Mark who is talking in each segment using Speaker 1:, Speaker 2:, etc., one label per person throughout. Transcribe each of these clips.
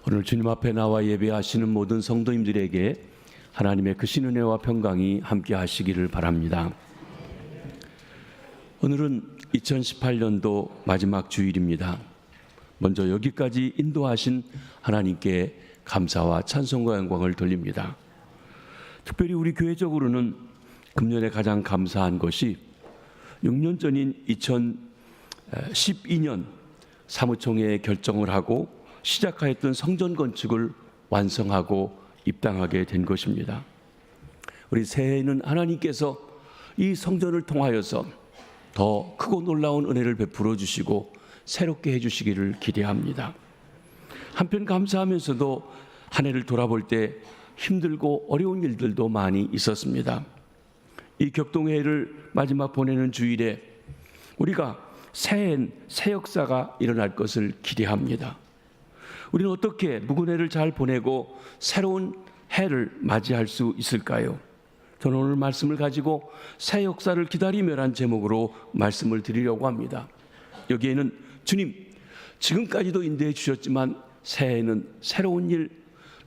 Speaker 1: 오늘 주님 앞에 나와 예배하시는 모든 성도님들에게 하나님의 크신 은혜와 평강이 함께 하시기를 바랍니다. 오늘은 2018년도 마지막 주일입니다. 먼저 여기까지 인도하신 하나님께 감사와 찬송과 영광을 돌립니다. 특별히 우리 교회적으로는 금년에 가장 감사한 것이 6년 전인 2012년 사무총회에 결정을 하고 시작하였던 성전 건축을 완성하고 입당하게 된 것입니다. 우리 새해에는 하나님께서 이 성전을 통하여서 더 크고 놀라운 은혜를 베풀어 주시고 새롭게 해주시기를 기대합니다. 한편 감사하면서도 한 해를 돌아볼 때 힘들고 어려운 일들도 많이 있었습니다. 이 격동회를 마지막 보내는 주일에 우리가 새해엔 새 역사가 일어날 것을 기대합니다. 우리는 어떻게 묵은 해를 잘 보내고 새로운 해를 맞이할 수 있을까요? 저는 오늘 말씀을 가지고 새 역사를 기다리며란 제목으로 말씀을 드리려고 합니다. 여기에는 주님, 지금까지도 인도해 주셨지만 새해에는 새로운 일,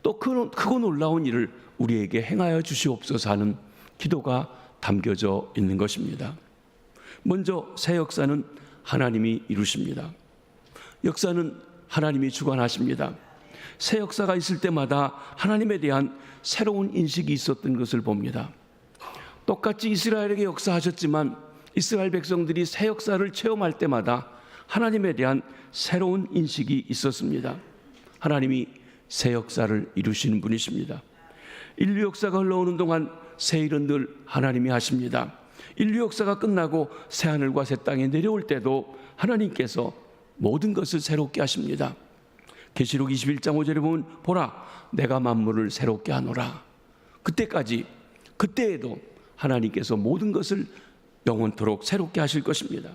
Speaker 1: 또 크고 놀라운 일을 우리에게 행하여 주시옵소서 하는 기도가 담겨져 있는 것입니다. 먼저 새 역사는 하나님이 이루십니다. 역사는 하나님이 주관하십니다. 새 역사가 있을 때마다 하나님에 대한 새로운 인식이 있었던 것을 봅니다. 똑같이 이스라엘에게 역사하셨지만 이스라엘 백성들이 새 역사를 체험할 때마다 하나님에 대한 새로운 인식이 있었습니다. 하나님이 새 역사를 이루시는 분이십니다. 인류 역사가 흘러오는 동안 새 일은 늘 하나님이 하십니다. 인류 역사가 끝나고 새 하늘과 새 땅에 내려올 때도 하나님께서 모든 것을 새롭게 하십니다. 계시록 21장 5절에 보면 보라 내가 만물을 새롭게 하노라. 그때에도 하나님께서 모든 것을 영원토록 새롭게 하실 것입니다.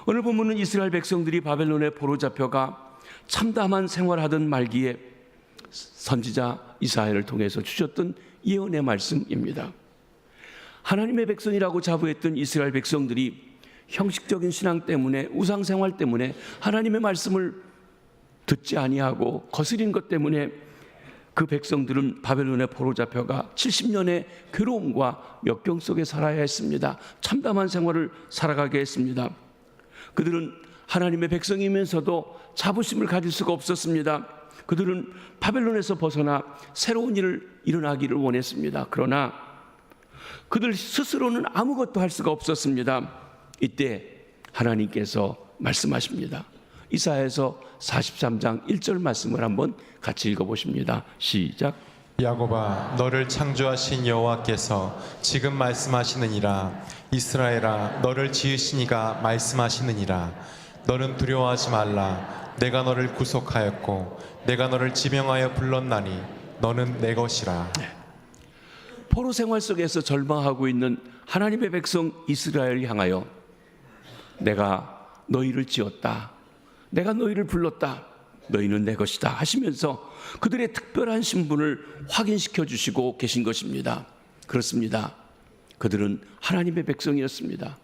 Speaker 1: 오늘 본문은 이스라엘 백성들이 바벨론에 포로 잡혀가 참담한 생활하던 말기에 선지자 이사야를 통해서 주셨던 예언의 말씀입니다. 하나님의 백성이라고 자부했던 이스라엘 백성들이 형식적인 신앙 때문에 우상 생활 때문에 하나님의 말씀을 듣지 아니하고 거스린 것 때문에 그 백성들은 바벨론에 포로 잡혀가 70년의 괴로움과 역경 속에 살아야 했습니다. 참담한 생활을 살아가게 했습니다. 그들은 하나님의 백성이면서도 자부심을 가질 수가 없었습니다. 그들은 바벨론에서 벗어나 새로운 일을 일어나기를 원했습니다. 그러나 그들 스스로는 아무것도 할 수가 없었습니다. 이때 하나님께서 말씀하십니다. 이사야에서 43장 1절 말씀을 한번 같이 읽어보십니다. 시작.
Speaker 2: 야곱아, 너를 창조하신 여호와께서 지금 말씀하시느니라. 이스라엘아, 너를 지으신 이가 말씀하시느니라. 너는 두려워하지 말라. 내가 너를 구속하였고 내가 너를 지명하여 불렀나니 너는 내 것이라.
Speaker 1: 포로 생활 속에서 절망하고 있는 하나님의 백성 이스라엘을 향하여 내가 너희를 지었다. 내가 너희를 불렀다. 너희는 내 것이다 하시면서 그들의 특별한 신분을 확인시켜 주시고 계신 것입니다. 그렇습니다. 그들은 하나님의 백성이었습니다.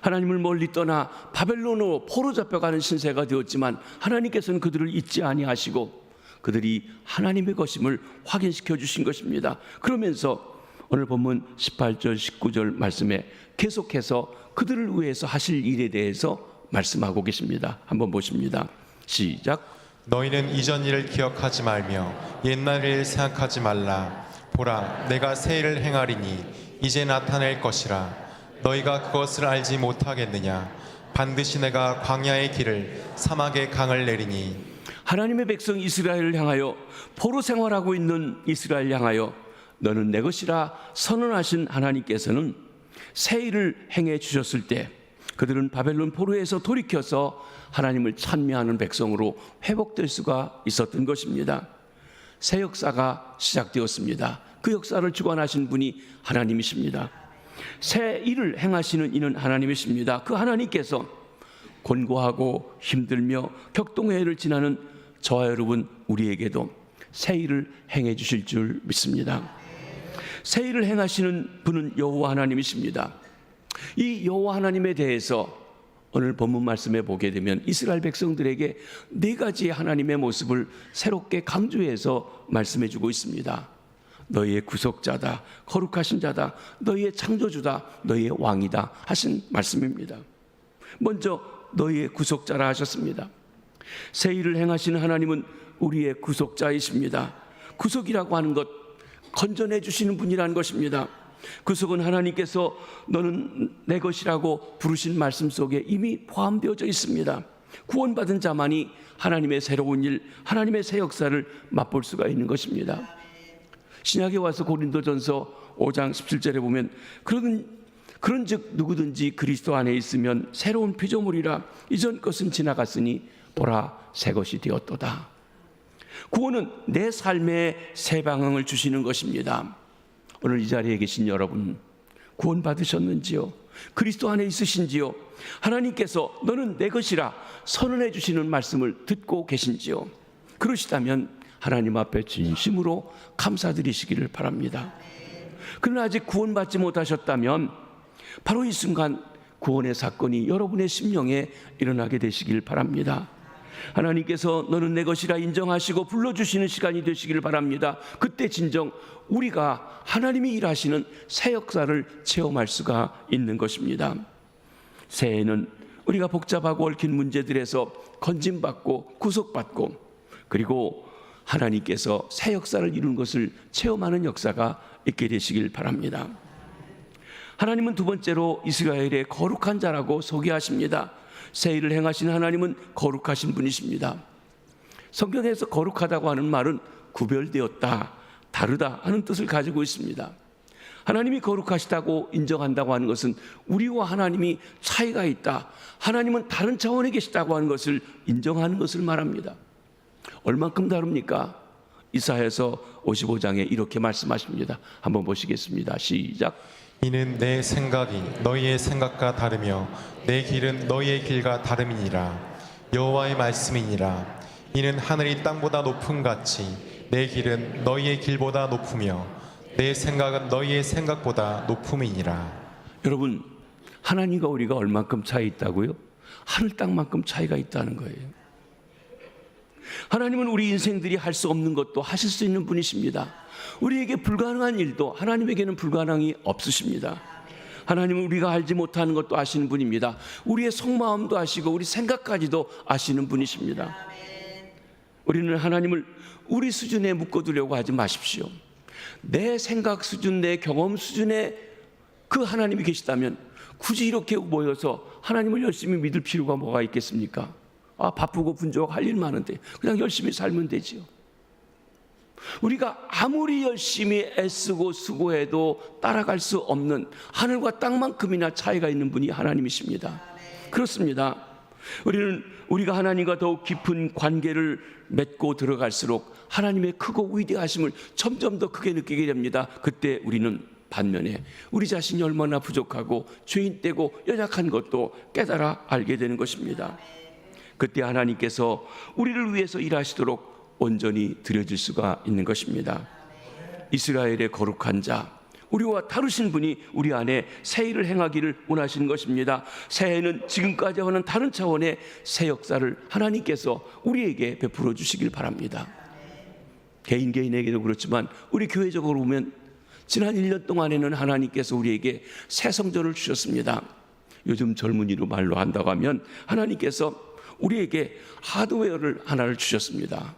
Speaker 1: 하나님을 멀리 떠나 바벨론으로 포로 잡혀가는 신세가 되었지만 하나님께서는 그들을 잊지 아니하시고 그들이 하나님의 것임을 확인시켜 주신 것입니다. 그러면서 오늘 본문 18절 19절 말씀에 계속해서 그들을 위해서 하실 일에 대해서 말씀하고 계십니다. 한번 보십니다. 시작.
Speaker 2: 너희는 이전 일을 기억하지 말며 옛날 일을 생각하지 말라. 보라, 내가 새 일을 행하리니 이제 나타낼 것이라. 너희가 그것을 알지 못하겠느냐. 반드시 내가 광야의 길을 사막의 강을 내리니.
Speaker 1: 하나님의 백성 이스라엘을 향하여 포로 생활하고 있는 이스라엘 향하여 너는 내 것이라 선언하신 하나님께서는 새 일을 행해 주셨을 때 그들은 바벨론 포로에서 돌이켜서 하나님을 찬미하는 백성으로 회복될 수가 있었던 것입니다. 새 역사가 시작되었습니다. 그 역사를 주관하신 분이 하나님이십니다. 새 일을 행하시는 이는 하나님이십니다. 그 하나님께서 곤고하고 힘들며 격동회를 지나는 저와 여러분 우리에게도 새 일을 행해 주실 줄 믿습니다. 새 일을 행하시는 분은 여호와 하나님이십니다. 이 여호와 하나님에 대해서 오늘 본문 말씀에 보게 되면 이스라엘 백성들에게 네 가지의 하나님의 모습을 새롭게 강조해서 말씀해 주고 있습니다. 너희의 구속자다, 거룩하신 자다, 너희의 창조주다, 너희의 왕이다 하신 말씀입니다. 먼저 너희의 구속자라 하셨습니다. 새 일을 행하시는 하나님은 우리의 구속자이십니다. 구속이라고 하는 것, 건져내 주시는 분이라는 것입니다. 구속은 하나님께서 너는 내 것이라고 부르신 말씀 속에 이미 포함되어져 있습니다. 구원받은 자만이 하나님의 새로운 일, 하나님의 새 역사를 맛볼 수가 있는 것입니다. 신약에 와서 고린도전서 5장 17절에 보면 그런즉 누구든지 그리스도 안에 있으면 새로운 피조물이라 이전 것은 지나갔으니 보라 새 것이 되었도다. 구원은 내 삶의 새 방향을 주시는 것입니다. 오늘 이 자리에 계신 여러분, 구원 받으셨는지요? 그리스도 안에 있으신지요? 하나님께서 너는 내 것이라 선언해 주시는 말씀을 듣고 계신지요? 그러시다면 하나님 앞에 진심으로 감사드리시기를 바랍니다. 그러나 아직 구원받지 못하셨다면 바로 이 순간 구원의 사건이 여러분의 심령에 일어나게 되시길 바랍니다. 하나님께서 너는 내 것이라 인정하시고 불러주시는 시간이 되시길 바랍니다. 그때 진정 우리가 하나님이 일하시는 새 역사를 체험할 수가 있는 것입니다. 새해에는 우리가 복잡하고 얽힌 문제들에서 건짐받고 구속받고 그리고 하나님께서 새 역사를 이룬 것을 체험하는 역사가 있게 되시길 바랍니다. 하나님은 두 번째로 이스라엘의 거룩한 자라고 소개하십니다. 새 일을 행하신 하나님은 거룩하신 분이십니다. 성경에서 거룩하다고 하는 말은 구별되었다, 다르다 하는 뜻을 가지고 있습니다. 하나님이 거룩하시다고 인정한다고 하는 것은 우리와 하나님이 차이가 있다, 하나님은 다른 차원에 계시다고 하는 것을 인정하는 것을 말합니다. 얼만큼 다릅니까? 이사야서 55장에 이렇게 말씀하십니다. 한번 보시겠습니다. 시작.
Speaker 2: 이는 내 생각이 너희의 생각과 다르며 내 길은 너희의 길과 다름이니라. 여호와의 말씀이니라. 이는 하늘이 땅보다 높음 같이 내 길은 너희의 길보다 높으며 내 생각은 너희의 생각보다 높음이니라.
Speaker 1: 여러분, 하나님과 우리가 얼만큼 차이 있다고요? 하늘 땅만큼 차이가 있다는 거예요. 하나님은 우리 인생들이 할 수 없는 것도 하실 수 있는 분이십니다. 우리에게 불가능한 일도 하나님에게는 불가능이 없으십니다. 하나님은 우리가 알지 못하는 것도 아시는 분입니다. 우리의 속마음도 아시고 우리 생각까지도 아시는 분이십니다. 우리는 하나님을 우리 수준에 묶어두려고 하지 마십시오. 내 생각 수준, 내 경험 수준에 그 하나님이 계시다면 굳이 이렇게 모여서 하나님을 열심히 믿을 필요가 뭐가 있겠습니까? 바쁘고 분주하고 할 일 많은데 그냥 열심히 살면 되지요. 우리가 아무리 열심히 애쓰고 수고해도 따라갈 수 없는 하늘과 땅만큼이나 차이가 있는 분이 하나님이십니다. 그렇습니다. 우리가 하나님과 더욱 깊은 관계를 맺고 들어갈수록 하나님의 크고 위대하심을 점점 더 크게 느끼게 됩니다. 그때 우리는 반면에 우리 자신이 얼마나 부족하고 죄인되고 연약한 것도 깨달아 알게 되는 것입니다. 그때 하나님께서 우리를 위해서 일하시도록 온전히 드려질 수가 있는 것입니다. 이스라엘의 거룩한 자, 우리와 다루신 분이 우리 안에 새 일을 행하기를 원하시는 것입니다. 새해는 지금까지와는 다른 차원의 새 역사를 하나님께서 우리에게 베풀어 주시길 바랍니다. 개인에게도 그렇지만 우리 교회적으로 보면 지난 1년 동안에는 하나님께서 우리에게 새 성전을 주셨습니다. 요즘 젊은이로 말로 한다고 하면 하나님께서 우리에게 하드웨어를 하나를 주셨습니다.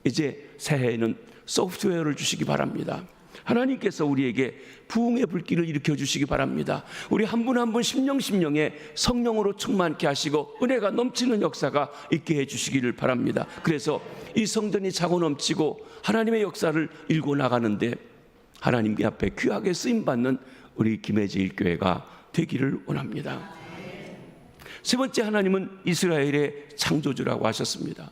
Speaker 1: 이제 새해에는 소프트웨어를 주시기 바랍니다. 하나님께서 우리에게 부흥의 불길을 일으켜 주시기 바랍니다. 우리 한 분 한 분 심령에 성령으로 충만케 하시고 은혜가 넘치는 역사가 있게 해주시기를 바랍니다. 그래서 이 성전이 차고 넘치고 하나님의 역사를 일궈 나가는데 하나님 앞에 귀하게 쓰임받는 우리 김해제일 교회가 되기를 원합니다. 세 번째, 하나님은 이스라엘의 창조주라고 하셨습니다.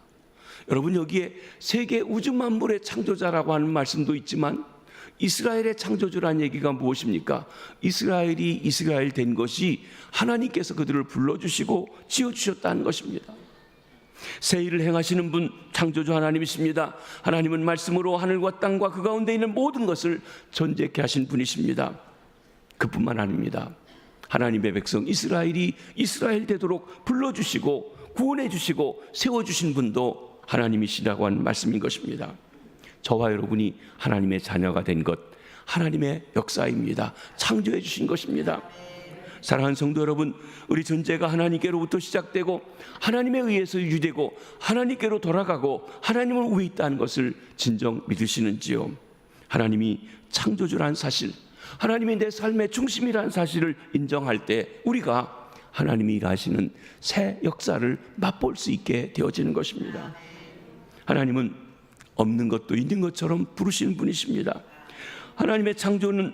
Speaker 1: 여러분, 여기에 세계 우주 만물의 창조자라고 하는 말씀도 있지만 이스라엘의 창조주라는 얘기가 무엇입니까? 이스라엘이 이스라엘 된 것이 하나님께서 그들을 불러주시고 지어주셨다는 것입니다. 새 일을 행하시는 분, 창조주 하나님이십니다. 하나님은 말씀으로 하늘과 땅과 그 가운데 있는 모든 것을 존재케 하신 분이십니다. 그뿐만 아닙니다. 하나님의 백성 이스라엘이 이스라엘 되도록 불러주시고 구원해주시고 세워주신 분도 하나님이시라고 하는 말씀인 것입니다. 저와 여러분이 하나님의 자녀가 된 것, 하나님의 역사입니다. 창조해 주신 것입니다. 사랑하는 성도 여러분, 우리 존재가 하나님께로부터 시작되고 하나님에 의해서 유지되고 하나님께로 돌아가고 하나님을 위해 있다는 것을 진정 믿으시는지요? 하나님이 창조주라는 사실, 하나님이 내 삶의 중심이라는 사실을 인정할 때 우리가 하나님이 일하시는 새 역사를 맛볼 수 있게 되어지는 것입니다. 하나님은 없는 것도 있는 것처럼 부르시는 분이십니다. 하나님의 창조는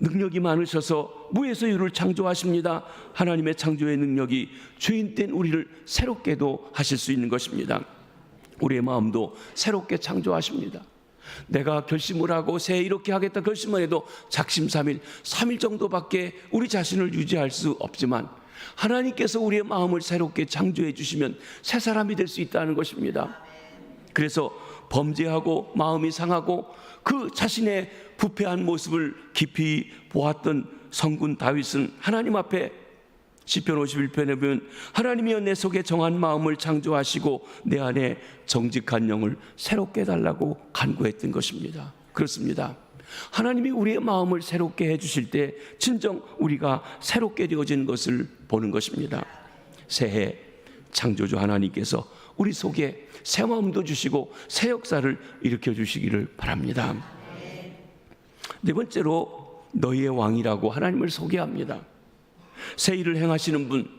Speaker 1: 능력이 많으셔서 무에서 유를 창조하십니다. 하나님의 창조의 능력이 죄인된 우리를 새롭게도 하실 수 있는 것입니다. 우리의 마음도 새롭게 창조하십니다. 내가 결심을 하고 새해 이렇게 하겠다 결심을 해도 작심삼일 3일 정도밖에 우리 자신을 유지할 수 없지만 하나님께서 우리의 마음을 새롭게 창조해 주시면 새 사람이 될 수 있다는 것입니다. 그래서 범죄하고 마음이 상하고 그 자신의 부패한 모습을 깊이 보았던 성군 다윗은 하나님 앞에 시편 51편에 보면 하나님이여 내 속에 정한 마음을 창조하시고 내 안에 정직한 영을 새롭게 해달라고 간구했던 것입니다. 그렇습니다. 하나님이 우리의 마음을 새롭게 해주실 때 진정 우리가 새롭게 되어지는 것을 보는 것입니다. 새해 창조주 하나님께서 우리 속에 새 마음도 주시고 새 역사를 일으켜 주시기를 바랍니다. 네 번째로 너희의 왕이라고 하나님을 소개합니다. 새 일을 행하시는 분,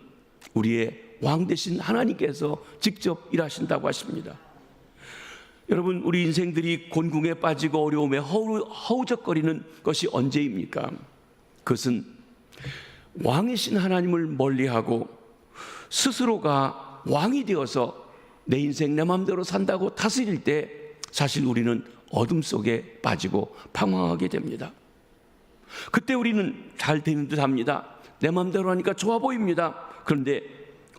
Speaker 1: 우리의 왕 되신 하나님께서 직접 일하신다고 하십니다. 여러분, 우리 인생들이 곤궁에 빠지고 어려움에 허우적거리는 것이 언제입니까? 그것은 왕이신 하나님을 멀리하고 스스로가 왕이 되어서 내 인생 내 마음대로 산다고 다스릴 때 사실 우리는 어둠 속에 빠지고 방황하게 됩니다. 그때 우리는 잘 되는 듯 합니다. 내 마음대로 하니까 좋아 보입니다. 그런데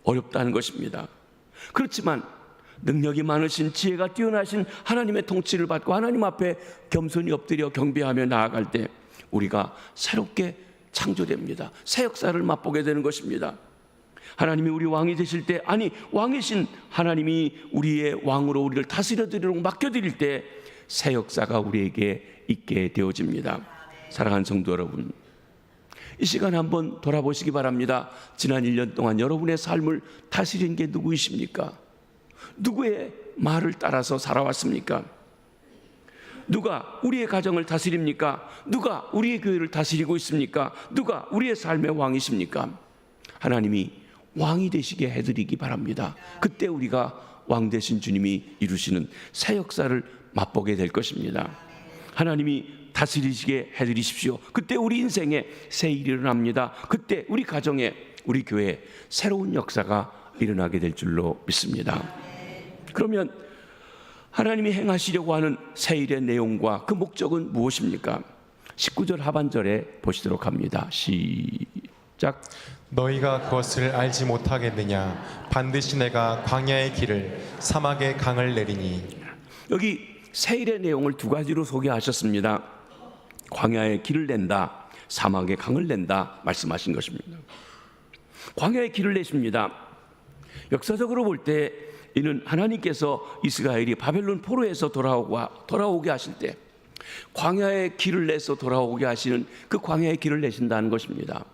Speaker 1: 어렵다는 것입니다. 그렇지만 능력이 많으신 지혜가 뛰어나신 하나님의 통치를 받고 하나님 앞에 겸손히 엎드려 경배하며 나아갈 때 우리가 새롭게 창조됩니다. 새 역사를 맛보게 되는 것입니다. 하나님이 우리 왕이 되실 때, 아니 왕이신 하나님이 우리의 왕으로 우리를 다스려 드리도록 맡겨드릴 때 새 역사가 우리에게 있게 되어집니다. 사랑하는 성도 여러분, 이 시간 한번 돌아보시기 바랍니다. 지난 1년 동안 여러분의 삶을 다스린 게 누구이십니까? 누구의 말을 따라서 살아왔습니까? 누가 우리의 가정을 다스립니까? 누가 우리의 교회를 다스리고 있습니까? 누가 우리의 삶의 왕이십니까? 하나님이 왕이 되시게 해드리기 바랍니다. 그때 우리가 왕 되신 주님이 이루시는 새 역사를 맛보게 될 것입니다. 하나님이 다스리시게 해드리십시오. 그때 우리 인생에 새 일이 일어납니다. 그때 우리 가정에, 우리 교회에 새로운 역사가 일어나게 될 줄로 믿습니다. 그러면 하나님이 행하시려고 하는 새 일의 내용과 그 목적은 무엇입니까? 19절 하반절에 보시도록 합니다. 시작.
Speaker 2: 너희가 그것을 알지 못하겠느냐? 반드시 내가 광야의 길을 사막의 강을 내리니.
Speaker 1: 여기 새 일의 내용을 두 가지로 소개하셨습니다. 광야의 길을 낸다, 사막의 강을 낸다 말씀하신 것입니다. 광야의 길을 내십니다. 역사적으로 볼 때 이는 하나님께서 이스라엘이 바벨론 포로에서 돌아오게 하실 때 광야의 길을 내서 돌아오게 하시는 그 광야의 길을 내신다는 것입니다.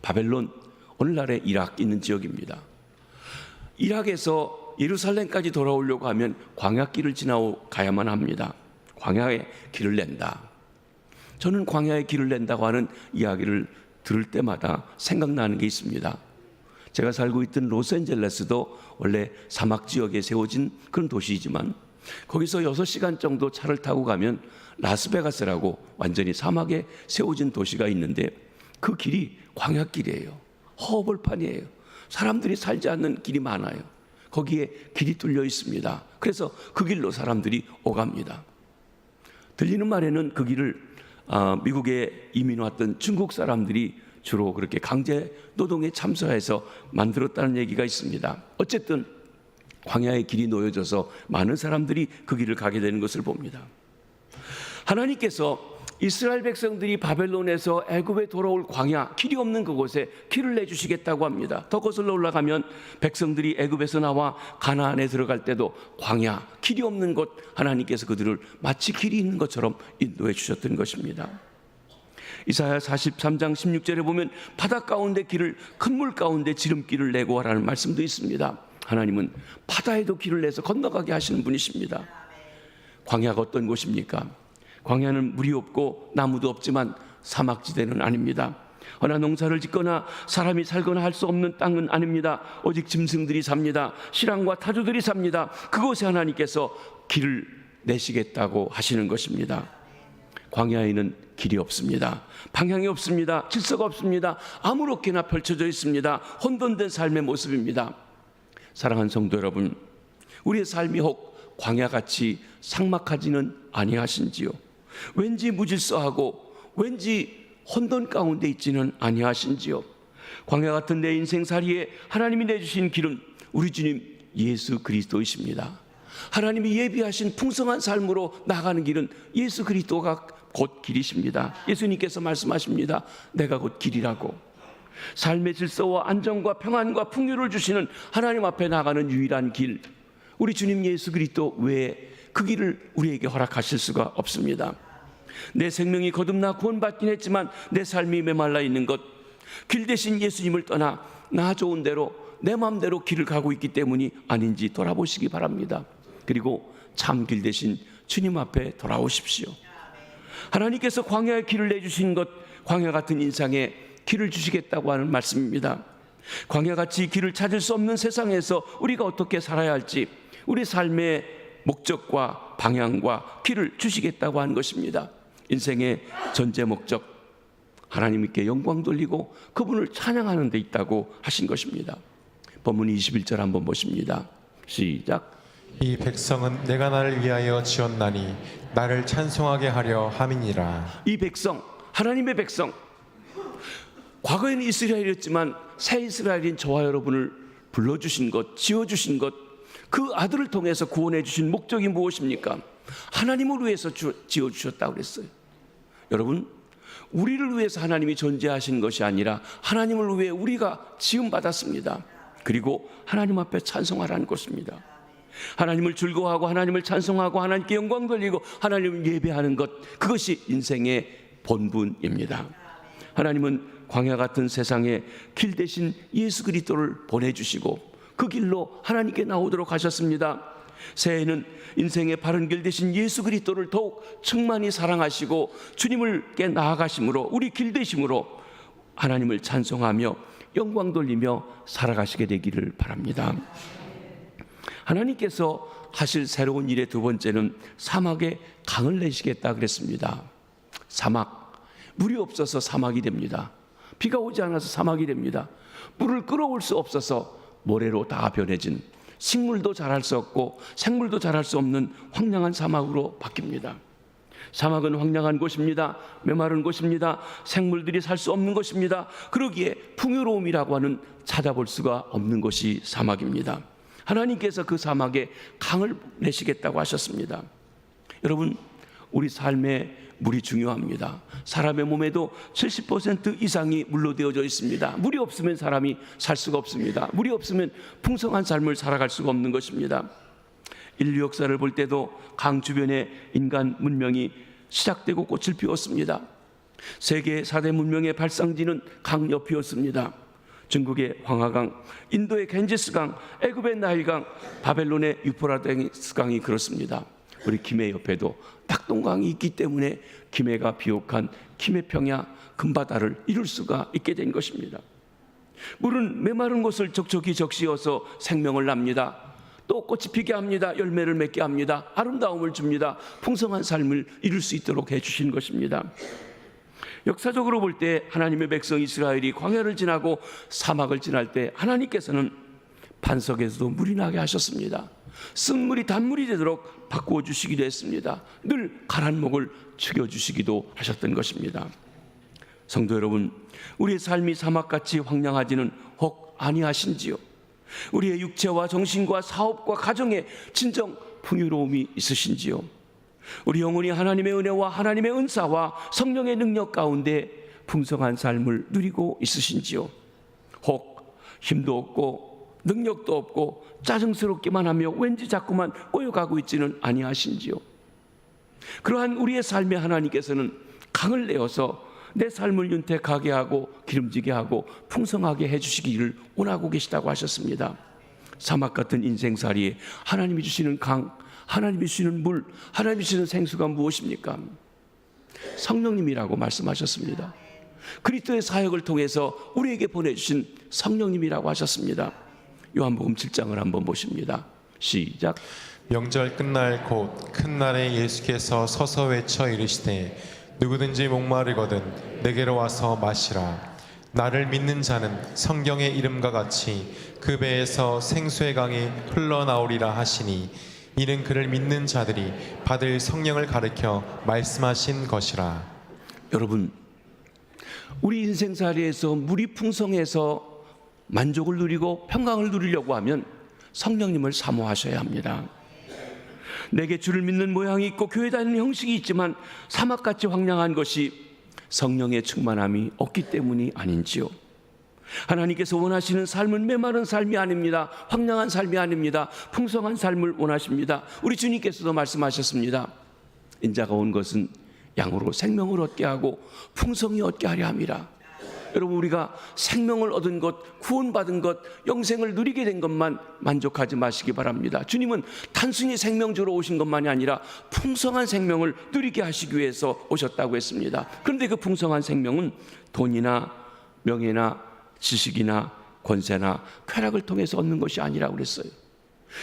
Speaker 1: 바벨론, 오늘날의 이락 있는 지역입니다. 이락에서 예루살렘까지 돌아오려고 하면 광야길을 지나가야만 합니다. 광야의 길을 낸다. 저는 광야의 길을 낸다고 하는 이야기를 들을 때마다 생각나는 게 있습니다. 제가 살고 있던 로스앤젤레스도 원래 사막 지역에 세워진 그런 도시이지만 거기서 6시간 정도 차를 타고 가면 라스베가스라고 완전히 사막에 세워진 도시가 있는데 그 길이 광야길이에요. 허벌판이에요. 사람들이 살지 않는 길이 많아요. 거기에 길이 뚫려 있습니다. 그래서 그 길로 사람들이 오갑니다. 들리는 말에는 그 길을 미국에 이민 왔던 중국 사람들이 주로 그렇게 강제 노동에 참여해서 만들었다는 얘기가 있습니다. 어쨌든 광야의 길이 놓여져서 많은 사람들이 그 길을 가게 되는 것을 봅니다. 하나님께서 이스라엘 백성들이 바벨론에서 애굽에 돌아올 광야, 길이 없는 그곳에 길을 내주시겠다고 합니다. 더 거슬러 올라가면 백성들이 애굽에서 나와 가나안에 들어갈 때도 광야, 길이 없는 곳 하나님께서 그들을 마치 길이 있는 것처럼 인도해 주셨던 것입니다. 이사야 43장 16절에 보면 바다 가운데 길을, 큰 물 가운데 지름길을 내고 하라는 말씀도 있습니다. 하나님은 바다에도 길을 내서 건너가게 하시는 분이십니다. 광야가 어떤 곳입니까? 광야는 물이 없고 나무도 없지만 사막지대는 아닙니다. 허나 농사를 짓거나 사람이 살거나 할 수 없는 땅은 아닙니다. 오직 짐승들이 삽니다. 신랑과 타조들이 삽니다. 그곳에 하나님께서 길을 내시겠다고 하시는 것입니다. 광야에는 길이 없습니다. 방향이 없습니다. 질서가 없습니다. 아무렇게나 펼쳐져 있습니다. 혼돈된 삶의 모습입니다. 사랑하는 성도 여러분, 우리의 삶이 혹 광야같이 삭막하지는 아니하신지요? 왠지 무질서하고 왠지 혼돈 가운데 있지는 아니하신지요? 광야 같은 내 인생살이에 하나님이 내주신 길은 우리 주님 예수 그리스도이십니다. 하나님이 예비하신 풍성한 삶으로 나가는 길은 예수 그리스도가 곧 길이십니다. 예수님께서 말씀하십니다. 내가 곧 길이라고. 삶의 질서와 안정과 평안과 풍요를 주시는 하나님 앞에 나가는 유일한 길, 우리 주님 예수 그리스도 외에 그 길을 우리에게 허락하실 수가 없습니다. 내 생명이 거듭나 구원받긴 했지만 내 삶이 메말라 있는 것, 길 대신 예수님을 떠나 나 좋은 대로 내 마음대로 길을 가고 있기 때문이 아닌지 돌아보시기 바랍니다. 그리고 참 길 대신 주님 앞에 돌아오십시오. 하나님께서 광야의 길을 내주신 것, 광야 같은 인생에 길을 주시겠다고 하는 말씀입니다. 광야같이 길을 찾을 수 없는 세상에서 우리가 어떻게 살아야 할지, 우리 삶의 목적과 방향과 길을 주시겠다고 하는 것입니다. 인생의 전제 목적, 하나님께 영광 돌리고 그분을 찬양하는 데 있다고 하신 것입니다. 본문 21절 한번 보십니다. 시작.
Speaker 2: 이 백성은 내가 나를 위하여 지었나니 나를 찬송하게 하려 함이니라.
Speaker 1: 이 백성, 하나님의 백성, 과거에는 이스라엘이었지만 새 이스라엘인 저와 여러분을 불러주신 것, 지어주신 것, 그 아들을 통해서 구원해 주신 목적이 무엇입니까? 하나님을 위해서 지어주셨다고 그랬어요. 여러분, 우리를 위해서 하나님이 존재하신 것이 아니라 하나님을 위해 우리가 지음받았습니다. 그리고 하나님 앞에 찬송하라는 것입니다. 하나님을 즐거워하고 하나님을 찬송하고 하나님께 영광 돌리고 하나님을 예배하는 것, 그것이 인생의 본분입니다. 하나님은 광야 같은 세상에 길 대신 예수 그리스도를 보내주시고 그 길로 하나님께 나오도록 하셨습니다. 새해에는 인생의 바른 길 대신 예수 그리스도를 더욱 충만히 사랑하시고 주님을께 나아가심으로, 우리 길 되심으로 하나님을 찬송하며 영광 돌리며 살아가시게 되기를 바랍니다. 하나님께서 하실 새로운 일의 두 번째는 사막에 강을 내시겠다 그랬습니다. 사막, 물이 없어서 사막이 됩니다. 비가 오지 않아서 사막이 됩니다. 물을 끌어올 수 없어서 모래로 다 변해진, 식물도 자랄 수 없고 생물도 자랄 수 없는 황량한 사막으로 바뀝니다. 사막은 황량한 곳입니다. 메마른 곳입니다. 생물들이 살 수 없는 곳입니다. 그러기에 풍요로움이라고 하는 찾아볼 수가 없는 곳이 사막입니다. 하나님께서 그 사막에 강을 내시겠다고 하셨습니다. 여러분, 우리 삶에 물이 중요합니다. 사람의 몸에도 70% 이상이 물로 되어져 있습니다. 물이 없으면 사람이 살 수가 없습니다. 물이 없으면 풍성한 삶을 살아갈 수가 없는 것입니다. 인류 역사를 볼 때도 강 주변에 인간 문명이 시작되고 꽃을 피웠습니다. 세계 4대 문명의 발상지는 강 옆이었습니다. 중국의 황하강, 인도의 겐지스강, 애굽의 나일강, 바벨론의 유프라데스강이 그렇습니다. 우리 김해 옆에도 낙동강이 있기 때문에 김해가 비옥한 김해평야 금바다를 이룰 수가 있게 된 것입니다. 물은 메마른 곳을 촉촉히 적시어서 생명을 납니다. 또 꽃이 피게 합니다. 열매를 맺게 합니다. 아름다움을 줍니다. 풍성한 삶을 이룰 수 있도록 해주신 것입니다. 역사적으로 볼 때 하나님의 백성 이스라엘이 광야를 지나고 사막을 지날 때 하나님께서는 반석에서도 물이 나게 하셨습니다. 쓴물이 단물이 되도록 바꾸어 주시기도 했습니다. 늘 가란 목을 죽여주시기도 하셨던 것입니다. 성도 여러분, 우리의 삶이 사막같이 황량하지는 혹 아니하신지요? 우리의 육체와 정신과 사업과 가정에 진정 풍요로움이 있으신지요? 우리 영혼이 하나님의 은혜와 하나님의 은사와 성령의 능력 가운데 풍성한 삶을 누리고 있으신지요? 혹 힘도 없고 능력도 없고 짜증스럽기만 하며 왠지 자꾸만 꼬여가고 있지는 아니하신지요? 그러한 우리의 삶에 하나님께서는 강을 내어서 내 삶을 윤택하게 하고 기름지게 하고 풍성하게 해주시기를 원하고 계시다고 하셨습니다. 사막 같은 인생살이에 하나님이 주시는 강, 하나님이 주시는 물, 하나님이 주시는 생수가 무엇입니까? 성령님이라고 말씀하셨습니다. 그리스도의 사역을 통해서 우리에게 보내주신 성령님이라고 하셨습니다. 요한복음 7장을 한번 보십니다. 시작.
Speaker 2: 명절 끝날 곧 큰 날에 예수께서 서서 외쳐 이르시되 누구든지 목마르거든 내게로 와서 마시라. 나를 믿는 자는 성경의 이름과 같이 그 배에서 생수의 강이 흘러나오리라 하시니 이는 그를 믿는 자들이 받을 성령을 가르쳐 말씀하신 것이라.
Speaker 1: 여러분, 우리 인생살이에서 물이 풍성해서 만족을 누리고 평강을 누리려고 하면 성령님을 사모하셔야 합니다. 내게 주를 믿는 모양이 있고 교회 다니는 형식이 있지만 사막같이 황량한 것이 성령의 충만함이 없기 때문이 아닌지요? 하나님께서 원하시는 삶은 메마른 삶이 아닙니다. 황량한 삶이 아닙니다. 풍성한 삶을 원하십니다. 우리 주님께서도 말씀하셨습니다. 인자가 온 것은 양으로 생명을 얻게 하고 풍성히 얻게 하려 함이라. 여러분, 우리가 생명을 얻은 것, 구원받은 것, 영생을 누리게 된 것만 만족하지 마시기 바랍니다. 주님은 단순히 생명 주러 오신 것만이 아니라 풍성한 생명을 누리게 하시기 위해서 오셨다고 했습니다. 그런데 그 풍성한 생명은 돈이나 명예나 지식이나 권세나 쾌락을 통해서 얻는 것이 아니라고 그랬어요.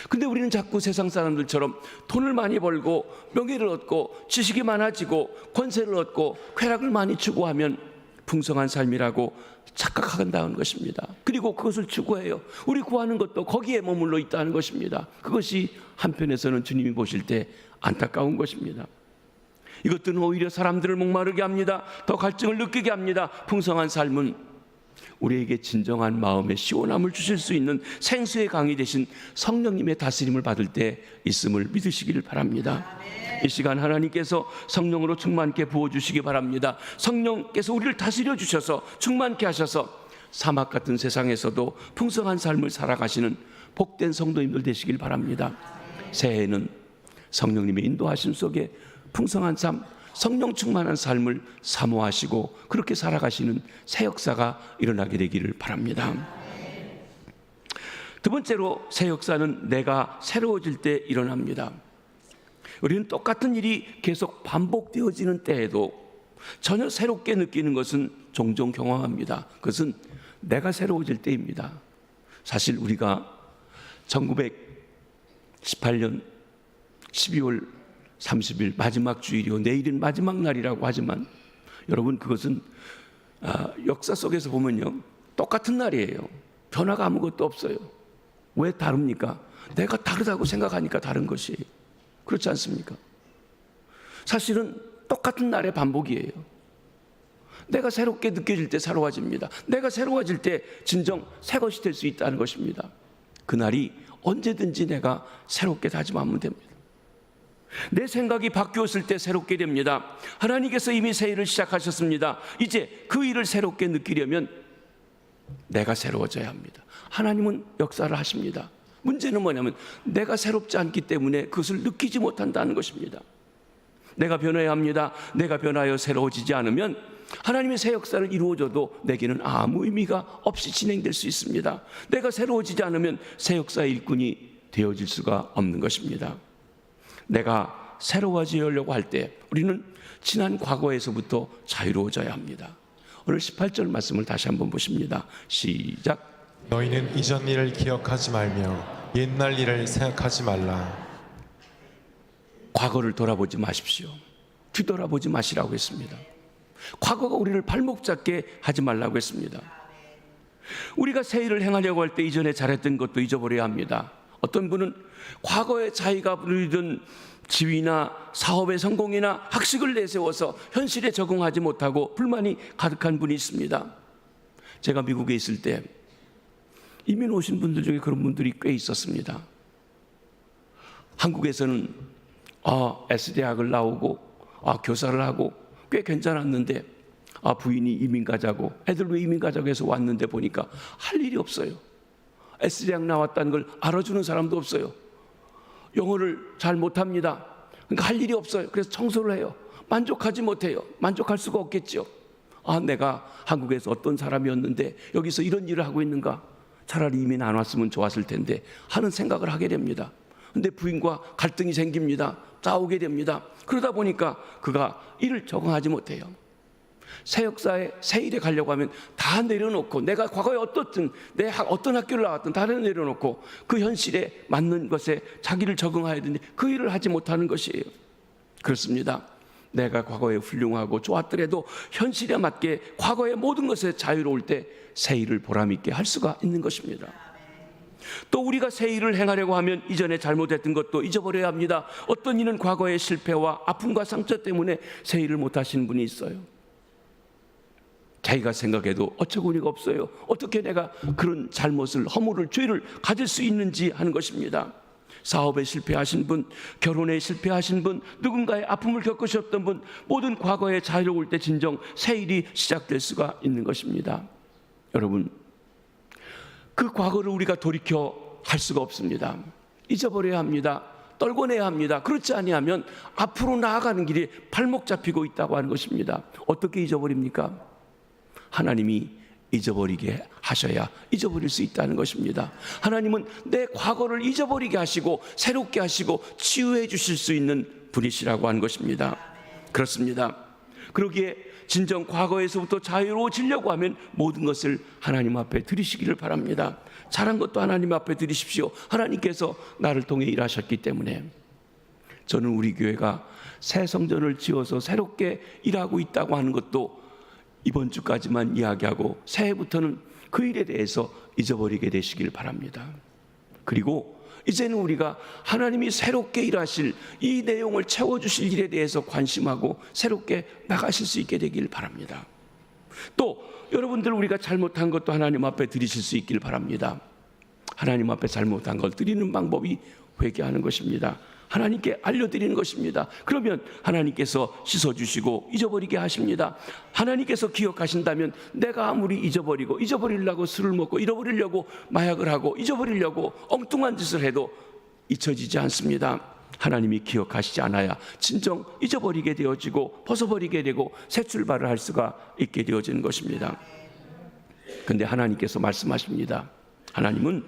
Speaker 1: 근데 우리는 자꾸 세상 사람들처럼 돈을 많이 벌고 명예를 얻고 지식이 많아지고 권세를 얻고 쾌락을 많이 추구하면 풍성한 삶이라고 착각한다는 것입니다. 그리고 그것을 추구해요. 우리 구하는 것도 거기에 머물러 있다는 것입니다. 그것이 한편에서는 주님이 보실 때 안타까운 것입니다. 이것들은 오히려 사람들을 목마르게 합니다. 더 갈증을 느끼게 합니다. 풍성한 삶은 우리에게 진정한 마음의 시원함을 주실 수 있는 생수의 강이 되신 성령님의 다스림을 받을 때 있음을 믿으시기를 바랍니다. 이 시간 하나님께서 성령으로 충만케 부어주시기 바랍니다. 성령께서 우리를 다스려 주셔서 충만케 하셔서 사막 같은 세상에서도 풍성한 삶을 살아가시는 복된 성도님들 되시길 바랍니다. 새해에는 성령님의 인도하심 속에 풍성한 삶, 성령 충만한 삶을 사모하시고 그렇게 살아가시는 새 역사가 일어나게 되기를 바랍니다. 두 번째로 새 역사는 내가 새로워질 때 일어납니다. 우리는 똑같은 일이 계속 반복되어지는 때에도 전혀 새롭게 느끼는 것은 종종 경험합니다. 그것은 내가 새로워질 때입니다. 사실 우리가 1918년 12월 30일 마지막 주일이요, 내일은 마지막 날이라고 하지만 여러분, 그것은 역사 속에서 보면요, 똑같은 날이에요. 변화가 아무것도 없어요. 왜 다릅니까? 내가 다르다고 생각하니까 다른 것이에요. 그렇지 않습니까? 사실은 똑같은 날의 반복이에요. 내가 새롭게 느껴질 때 새로워집니다. 내가 새로워질 때 진정 새 것이 될 수 있다는 것입니다. 그날이 언제든지 내가 새롭게 다짐하면 됩니다. 내 생각이 바뀌었을 때 새롭게 됩니다. 하나님께서 이미 새 일을 시작하셨습니다. 이제 그 일을 새롭게 느끼려면 내가 새로워져야 합니다. 하나님은 역사를 하십니다. 문제는 뭐냐면 내가 새롭지 않기 때문에 그것을 느끼지 못한다는 것입니다. 내가 변해야 합니다. 내가 변하여 새로워지지 않으면 하나님의 새 역사를 이루어줘도 내게는 아무 의미가 없이 진행될 수 있습니다. 내가 새로워지지 않으면 새 역사의 일꾼이 되어질 수가 없는 것입니다. 내가 새로워지려고 할 때 우리는 지난 과거에서부터 자유로워져야 합니다. 오늘 18절 말씀을 다시 한번 보십니다. 시작.
Speaker 2: 너희는 이전 일을 기억하지 말며 옛날 일을 생각하지 말라.
Speaker 1: 과거를 돌아보지 마십시오. 뒤돌아보지 마시라고 했습니다. 과거가 우리를 발목 잡게 하지 말라고 했습니다. 우리가 새 일을 행하려고 할 때 이전에 잘했던 것도 잊어버려야 합니다. 어떤 분은 과거에 자기가 누리던 지위나 사업의 성공이나 학식을 내세워서 현실에 적응하지 못하고 불만이 가득한 분이 있습니다. 제가 미국에 있을 때 이민 오신 분들 중에 그런 분들이 꽤 있었습니다. 한국에서는 S대학을 나오고 교사를 하고 꽤 괜찮았는데 부인이 이민 가자고, 애들도 이민 가자고 해서 왔는데 보니까 할 일이 없어요. S대학 나왔다는 걸 알아주는 사람도 없어요. 영어를 잘 못합니다. 그러니까 할 일이 없어요. 그래서 청소를 해요. 만족하지 못해요. 만족할 수가 없겠죠. 내가 한국에서 어떤 사람이었는데 여기서 이런 일을 하고 있는가? 차라리 이민 안 왔으면 좋았을 텐데 하는 생각을 하게 됩니다. 근데 부인과 갈등이 생깁니다. 싸우게 됩니다. 그러다 보니까 그가 일을 적응하지 못해요. 새 역사에 새 일에 가려고 하면 다 내려놓고, 내가 과거에 내가 어떤 학교를 나왔든 다 내려놓고 그 현실에 맞는 것에 자기를 적응해야 되는데 그 일을 하지 못하는 것이에요. 그렇습니다. 내가 과거에 훌륭하고 좋았더라도 현실에 맞게 과거의 모든 것에 자유로울 때 새 일을 보람 있게 할 수가 있는 것입니다. 또 우리가 새 일을 행하려고 하면 이전에 잘못했던 것도 잊어버려야 합니다. 어떤 이는 과거의 실패와 아픔과 상처 때문에 새 일을 못하시는 분이 있어요. 자기가 생각해도 어처구니가 없어요. 어떻게 내가 그런 잘못을, 허물을, 죄를 가질 수 있는지 하는 것입니다. 사업에 실패하신 분, 결혼에 실패하신 분, 누군가의 아픔을 겪으셨던 분, 모든 과거에 자유로울 때 진정 새 일이 시작될 수가 있는 것입니다. 여러분, 그 과거를 우리가 돌이켜 할 수가 없습니다. 잊어버려야 합니다. 떨궈내야 합니다. 그렇지 아니하면 앞으로 나아가는 길에 발목 잡히고 있다고 하는 것입니다. 어떻게 잊어버립니까? 하나님이 잊어버리게 하셔야 잊어버릴 수 있다는 것입니다. 하나님은 내 과거를 잊어버리게 하시고 새롭게 하시고 치유해 주실 수 있는 분이시라고 하는 것입니다. 그렇습니다. 그러기에 진정 과거에서부터 자유로워지려고 하면 모든 것을 하나님 앞에 드리시기를 바랍니다. 잘한 것도 하나님 앞에 드리십시오. 하나님께서 나를 통해 일하셨기 때문에. 저는 우리 교회가 새 성전을 지어서 새롭게 일하고 있다고 하는 것도 이번 주까지만 이야기하고 새해부터는 그 일에 대해서 잊어버리게 되시길 바랍니다. 그리고 이제는 우리가 하나님이 새롭게 일하실 이 내용을 채워주실 일에 대해서 관심하고 새롭게 나가실 수 있게 되길 바랍니다. 또 여러분들, 우리가 잘못한 것도 하나님 앞에 드리실 수 있길 바랍니다. 하나님 앞에 잘못한 걸 드리는 방법이 회개하는 것입니다. 하나님께 알려드리는 것입니다. 그러면 하나님께서 씻어주시고 잊어버리게 하십니다. 하나님께서 기억하신다면 내가 아무리 잊어버리려고 술을 먹고 잊어버리려고 마약을 하고 잊어버리려고 엉뚱한 짓을 해도 잊혀지지 않습니다. 하나님이 기억하시지 않아야 진정 잊어버리게 되어지고 벗어버리게 되고 새 출발을 할 수가 있게 되어지는 것입니다. 그런데 하나님께서 말씀하십니다. 하나님은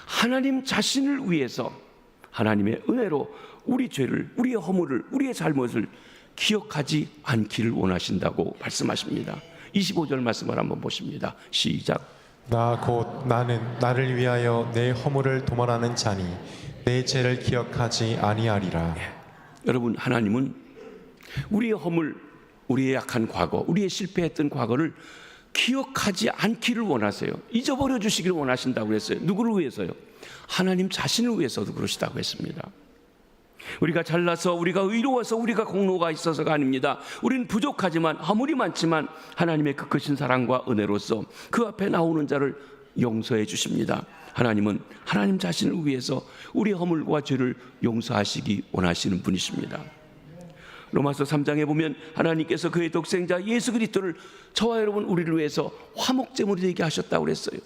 Speaker 1: 하나님 자신을 위해서 하나님의 은혜로 우리 죄를, 우리의 허물을, 우리의 잘못을 기억하지 않기를 원하신다고 말씀하십니다. 25절 말씀을 한번 보십니다. 시작.
Speaker 2: 나 곧 나는 나를 위하여 내 허물을 도말하는 자니 내 죄를 기억하지 아니하리라.
Speaker 1: 여러분, 하나님은 우리의 허물, 우리의 약한 과거, 우리의 실패했던 과거를 기억하지 않기를 원하세요. 잊어버려 주시기를 원하신다고 했어요. 누구를 위해서요? 하나님 자신을 위해서도 그러시다고 했습니다. 우리가 잘나서, 우리가 의로워서, 우리가 공로가 있어서가 아닙니다. 우리는 부족하지만, 허물이 많지만 하나님의 그 크신 사랑과 은혜로서 그 앞에 나오는 자를 용서해 주십니다. 하나님은 하나님 자신을 위해서 우리의 허물과 죄를 용서하시기 원하시는 분이십니다. 로마서 3장에 보면 하나님께서 그의 독생자 예수 그리스도를 저와 여러분, 우리를 위해서 화목제물이 되게 하셨다고 그랬어요.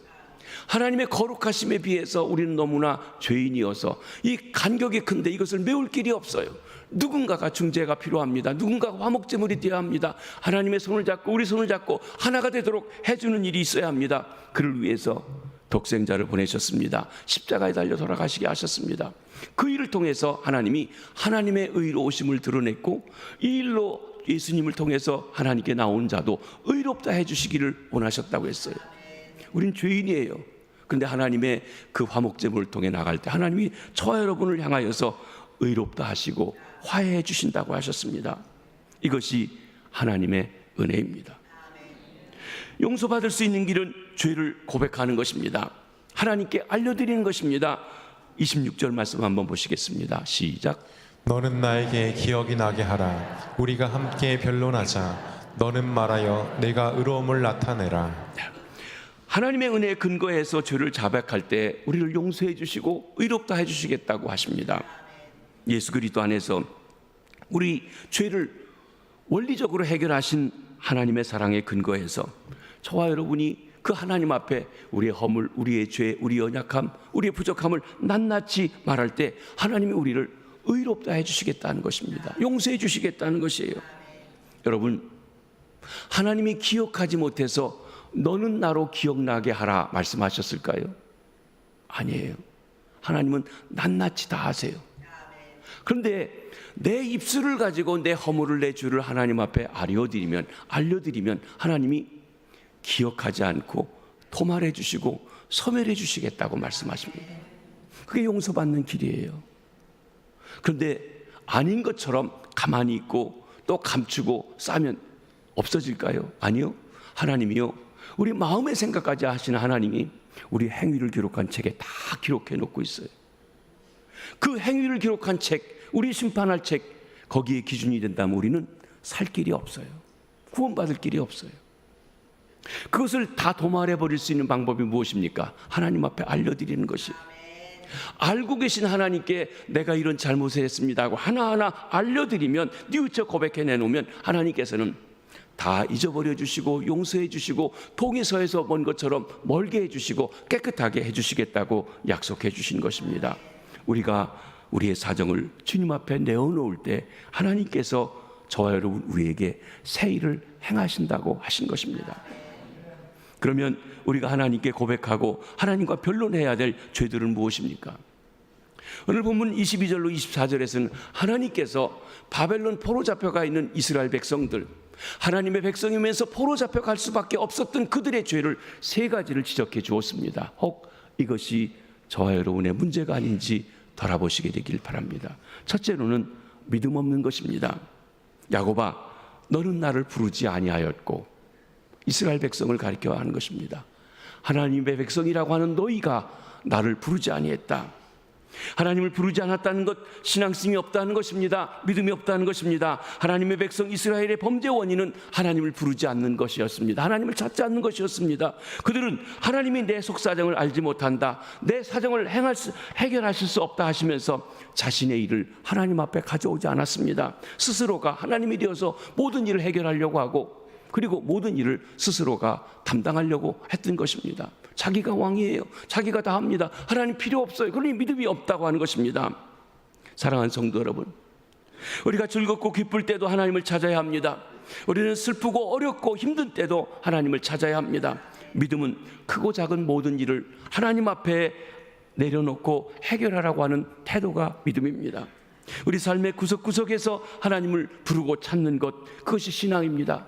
Speaker 1: 하나님의 거룩하심에 비해서 우리는 너무나 죄인이어서 이 간격이 큰데 이것을 메울 길이 없어요. 누군가가 중재가 필요합니다. 누군가가 화목제물이 되어야 합니다. 하나님의 손을 잡고 우리 손을 잡고 하나가 되도록 해주는 일이 있어야 합니다. 그를 위해서 독생자를 보내셨습니다. 십자가에 달려 돌아가시게 하셨습니다. 그 일을 통해서 하나님이 하나님의 의로우심을 드러냈고, 이 일로 예수님을 통해서 하나님께 나온 자도 의롭다 해주시기를 원하셨다고 했어요. 우린 죄인이에요. 그런데 하나님의 그 화목제물을 통해 나갈 때 하나님이 저와 여러분을 향하여서 의롭다 하시고 화해해 주신다고 하셨습니다. 이것이 하나님의 은혜입니다. 용서받을 수 있는 길은 죄를 고백하는 것입니다. 하나님께 알려드리는 것입니다. 26절 말씀 한번 보시겠습니다. 시작.
Speaker 2: 너는 나에게 기억이 나게 하라. 우리가 함께 변론하자. 너는 말하여 내가 의로움을 나타내라.
Speaker 1: 하나님의 은혜에 근거해서 죄를 자백할 때 우리를 용서해 주시고 의롭다 해 주시겠다고 하십니다. 예수 그리스도 안에서 우리 죄를 원리적으로 해결하신 하나님의 사랑에 근거해서 저와 여러분이 그 하나님 앞에 우리의 허물, 우리의 죄, 우리의 연약함, 우리의 부족함을 낱낱이 말할 때 하나님이 우리를 의롭다 해주시겠다는 것입니다. 용서해 주시겠다는 것이에요. 여러분, 하나님이 기억하지 못해서 너는 나로 기억나게 하라 말씀하셨을까요? 아니에요. 하나님은 낱낱이 다 아세요. 그런데 내 입술을 가지고 내 허물을, 내 죄를 하나님 앞에 알려드리면 하나님이 기억하지 않고 도말해 주시고 소멸해 주시겠다고 말씀하십니다. 그게 용서받는 길이에요. 그런데 아닌 것처럼 가만히 있고 또 감추고 싸면 없어질까요? 아니요. 하나님이요, 우리 마음의 생각까지 하시는 하나님이 우리 행위를 기록한 책에 다 기록해 놓고 있어요. 그 행위를 기록한 책, 우리 심판할 책, 거기에 기준이 된다면 우리는 살 길이 없어요. 구원받을 길이 없어요. 그것을 다 도말해 버릴 수 있는 방법이 무엇입니까? 하나님 앞에 알려드리는 것이에요. 알고 계신 하나님께 내가 이런 잘못을 했습니다 하고 하나하나 알려드리면, 뉘우쳐 고백해 내놓으면 하나님께서는 다 잊어버려 주시고 용서해 주시고 동에서에서 먼 것처럼 멀게 해 주시고 깨끗하게 해 주시겠다고 약속해 주신 것입니다. 우리가 우리의 사정을 주님 앞에 내어놓을 때 하나님께서 저와 여러분 우리에게 새 일을 행하신다고 하신 것입니다. 그러면 우리가 하나님께 고백하고 하나님과 변론해야 될 죄들은 무엇입니까? 오늘 본문 22절로 24절에서는 하나님께서 바벨론 포로 잡혀가 있는 이스라엘 백성들, 하나님의 백성이면서 포로 잡혀갈 수밖에 없었던 그들의 죄를 세 가지를 지적해 주었습니다. 혹 이것이 저와 여러분의 문제가 아닌지 돌아보시게 되길 바랍니다. 첫째로는 믿음 없는 것입니다. 야곱아, 너는 나를 부르지 아니하였고, 이스라엘 백성을 가리켜 하는 것입니다. 하나님의 백성이라고 하는 너희가 나를 부르지 아니했다. 하나님을 부르지 않았다는 것, 신앙심이 없다는 것입니다. 믿음이 없다는 것입니다. 하나님의 백성 이스라엘의 범죄 원인은 하나님을 부르지 않는 것이었습니다. 하나님을 찾지 않는 것이었습니다. 그들은 하나님이 내 속사정을 알지 못한다, 내 사정을 해결하실 수 없다 하시면서 자신의 일을 하나님 앞에 가져오지 않았습니다. 스스로가 하나님이 되어서 모든 일을 해결하려고 하고, 그리고 모든 일을 스스로가 담당하려고 했던 것입니다. 자기가 왕이에요. 자기가 다 합니다. 하나님 필요 없어요. 그러니 믿음이 없다고 하는 것입니다. 사랑하는 성도 여러분, 우리가 즐겁고 기쁠 때도 하나님을 찾아야 합니다. 우리는 슬프고 어렵고 힘든 때도 하나님을 찾아야 합니다. 믿음은 크고 작은 모든 일을 하나님 앞에 내려놓고 해결하라고 하는 태도가 믿음입니다. 우리 삶의 구석구석에서 하나님을 부르고 찾는 것, 그것이 신앙입니다.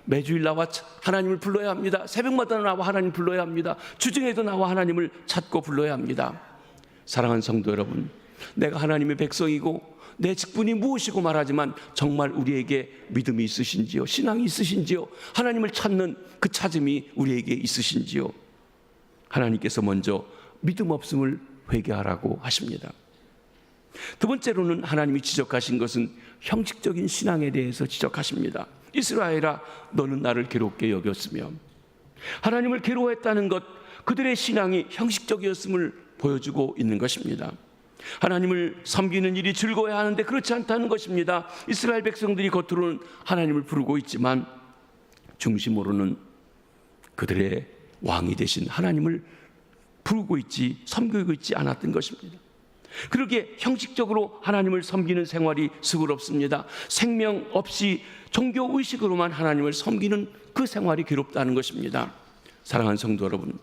Speaker 1: 매주일 나와 하나님을 불러야 합니다. 새벽마다 나와 하나님 불러야 합니다. 주중에도 나와 하나님을 찾고 불러야 합니다. 사랑하는 성도 여러분, 내가 하나님의 백성이고 내 직분이 무엇이고 말하지만 정말 우리에게 믿음이 있으신지요? 신앙이 있으신지요? 하나님을 찾는 그 찾음이 우리에게 있으신지요? 하나님께서 먼저 믿음 없음을 회개하라고 하십니다. 두 번째로는 하나님이 지적하신 것은 형식적인 신앙에 대해서 지적하십니다. 이스라엘아, 너는 나를 괴롭게 여겼으며, 하나님을 괴로워했다는 것, 그들의 신앙이 형식적이었음을 보여주고 있는 것입니다. 하나님을 섬기는 일이 즐거워야 하는데 그렇지 않다는 것입니다. 이스라엘 백성들이 겉으로는 하나님을 부르고 있지만 중심으로는 그들의 왕이 되신 하나님을 부르고 있지, 섬기고 있지 않았던 것입니다. 그렇게 형식적으로 하나님을 섬기는 생활이 수고롭습니다. 생명 없이 종교의식으로만 하나님을 섬기는 그 생활이 괴롭다는 것입니다. 사랑하는 성도 여러분,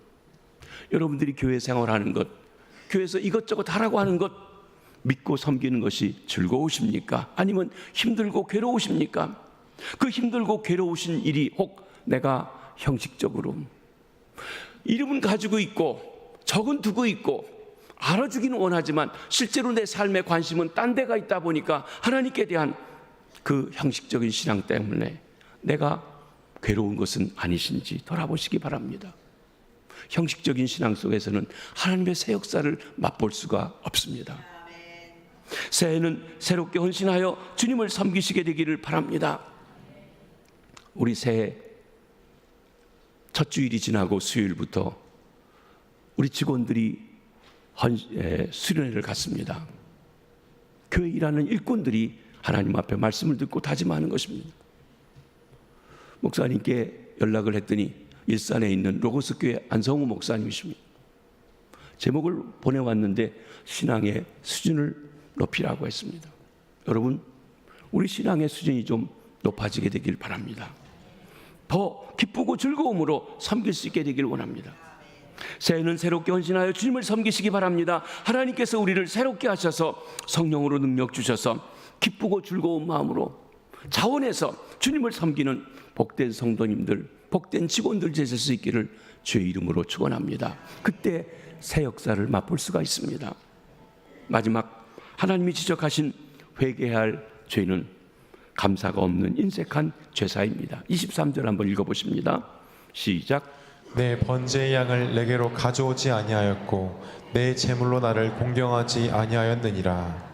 Speaker 1: 여러분들이 교회 생활하는 것, 교회에서 이것저것 하라고 하는 것, 믿고 섬기는 것이 즐거우십니까? 아니면 힘들고 괴로우십니까? 그 힘들고 괴로우신 일이 혹 내가 형식적으로 이름은 가지고 있고 적은 두고 있고 알아주기는 원하지만 실제로 내 삶의 관심은 딴 데가 있다 보니까 하나님께 대한 그 형식적인 신앙 때문에 내가 괴로운 것은 아니신지 돌아보시기 바랍니다. 형식적인 신앙 속에서는 하나님의 새 역사를 맛볼 수가 없습니다. 새해는 새롭게 헌신하여 주님을 섬기시게 되기를 바랍니다. 우리 새해 첫 주일이 지나고 수요일부터 우리 직원들이 수련회를 갔습니다. 교회 일하는 일꾼들이 하나님 앞에 말씀을 듣고 다짐하는 것입니다. 목사님께 연락을 했더니 일산에 있는 로고스 교회 안성우 목사님이십니다. 제목을 보내왔는데 신앙의 수준을 높이라고 했습니다. 여러분, 우리 신앙의 수준이 좀 높아지게 되길 바랍니다. 더 기쁘고 즐거움으로 섬길 수 있게 되길 원합니다. 새해는 새롭게 헌신하여 주님을 섬기시기 바랍니다. 하나님께서 우리를 새롭게 하셔서 성령으로 능력 주셔서 기쁘고 즐거운 마음으로 자원해서 주님을 섬기는 복된 성도님들, 복된 직원들 되실 수 있기를 주의 이름으로 축원합니다. 그때 새 역사를 맛볼 수가 있습니다. 마지막, 하나님이 지적하신 회개해야 할 죄는 감사가 없는 인색한 죄사입니다. 23절 한번 읽어보십니다. 시작.
Speaker 2: 내 번제의 양을 내게로 가져오지 아니하였고 내 제물로 나를 공경하지 아니하였느니라.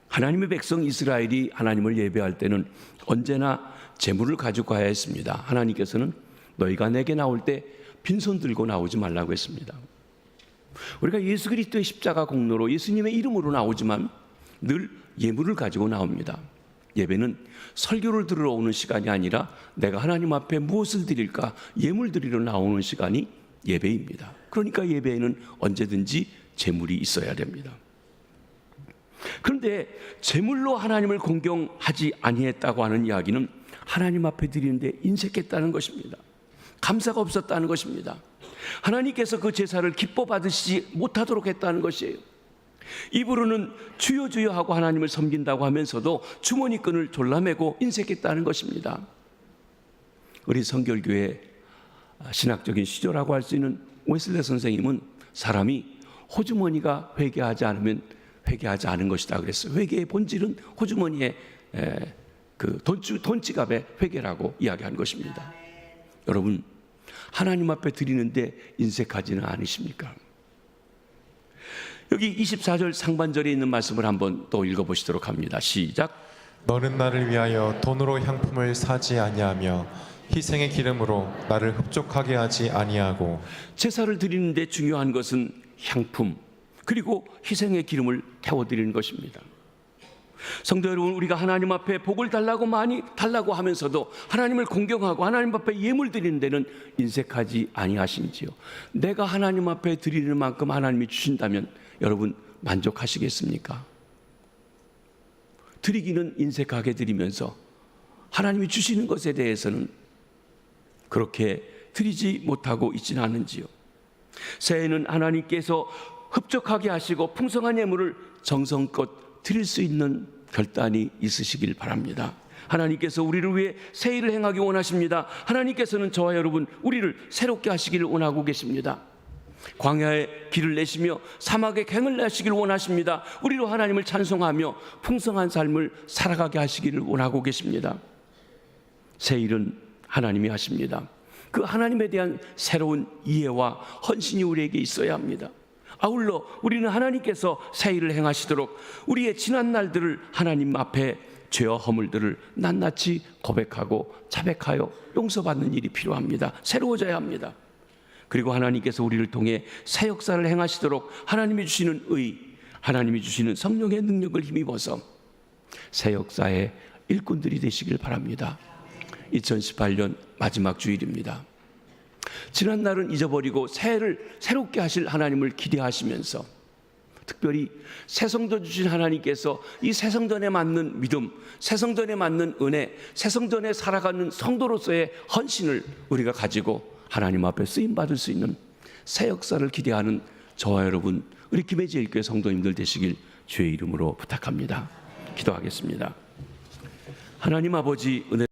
Speaker 1: 하나님의 백성 이스라엘이 하나님을 예배할 때는 언제나 제물을 가지고 가야 했습니다. 하나님께서는 너희가 내게 나올 때 빈손 들고 나오지 말라고 했습니다. 우리가 예수 그리스도의 십자가 공로로 예수님의 이름으로 나오지만 늘 예물을 가지고 나옵니다. 예배는 설교를 들으러 오는 시간이 아니라 내가 하나님 앞에 무엇을 드릴까 예물 드리러 나오는 시간이 예배입니다. 그러니까 예배에는 언제든지 제물이 있어야 됩니다. 그런데 제물로 하나님을 공경하지 아니했다고 하는 이야기는 하나님 앞에 드리는데 인색했다는 것입니다. 감사가 없었다는 것입니다. 하나님께서 그 제사를 기뻐 받으시지 못하도록 했다는 것이에요. 입으로는 주여 주여 하고 하나님을 섬긴다고 하면서도 주머니끈을 졸라매고 인색했다는 것입니다. 우리 성결교회 신학적인 시조라고 할 수 있는 웨슬레 선생님은 사람이 호주머니가 회개하지 않으면 회개하지 않은 것이다 그랬어요. 회개의 본질은 호주머니의 그 돈지갑의 회개라고 이야기한 것입니다. 여러분, 하나님 앞에 드리는데 인색하지는 않으십니까? 여기 24절 상반절에 있는 말씀을 한번 또 읽어보시도록 합니다. 시작.
Speaker 2: 너는 나를 위하여 돈으로 향품을 사지 아니하며 희생의 기름으로 나를 흡족하게 하지 아니하고.
Speaker 1: 제사를 드리는데 중요한 것은 향품 그리고 희생의 기름을 태워드리는 것입니다. 성도 여러분, 우리가 하나님 앞에 복을 달라고 많이 달라고 하면서도 하나님을 공경하고 하나님 앞에 예물 드리는 데는 인색하지 아니하신지요? 내가 하나님 앞에 드리는 만큼 하나님이 주신다면 여러분 만족하시겠습니까? 드리기는 인색하게 드리면서 하나님이 주시는 것에 대해서는 그렇게 드리지 못하고 있지는 않은지요? 새해는 하나님께서 흡족하게 하시고 풍성한 예물을 정성껏 드릴 수 있는 결단이 있으시길 바랍니다. 하나님께서 우리를 위해 새 일을 행하기 원하십니다. 하나님께서는 저와 여러분 우리를 새롭게 하시기를 원하고 계십니다. 광야에 길을 내시며 사막에 갱을 내시기를 원하십니다. 우리로 하나님을 찬송하며 풍성한 삶을 살아가게 하시기를 원하고 계십니다. 새 일은 하나님이 하십니다. 그 하나님에 대한 새로운 이해와 헌신이 우리에게 있어야 합니다. 아울러 우리는 하나님께서 새 일을 행하시도록 우리의 지난 날들을 하나님 앞에 죄와 허물들을 낱낱이 고백하고 자백하여 용서받는 일이 필요합니다. 새로워져야 합니다. 그리고 하나님께서 우리를 통해 새 역사를 행하시도록 하나님이 주시는 의, 하나님이 주시는 성령의 능력을 힘입어서 새 역사의 일꾼들이 되시길 바랍니다. 2018년 마지막 주일입니다. 지난 날은 잊어버리고 새해를 새롭게 하실 하나님을 기대하시면서 특별히 새성전 주신 하나님께서 이 새성전에 맞는 믿음, 새성전에 맞는 은혜, 새성전에 살아가는 성도로서의 헌신을 우리가 가지고 하나님 앞에 쓰임받을 수 있는 새 역사를 기대하는 저와 여러분, 우리 김해제일교회 성도님들 되시길 주의 이름으로 부탁합니다. 기도하겠습니다. 하나님 아버지, 은혜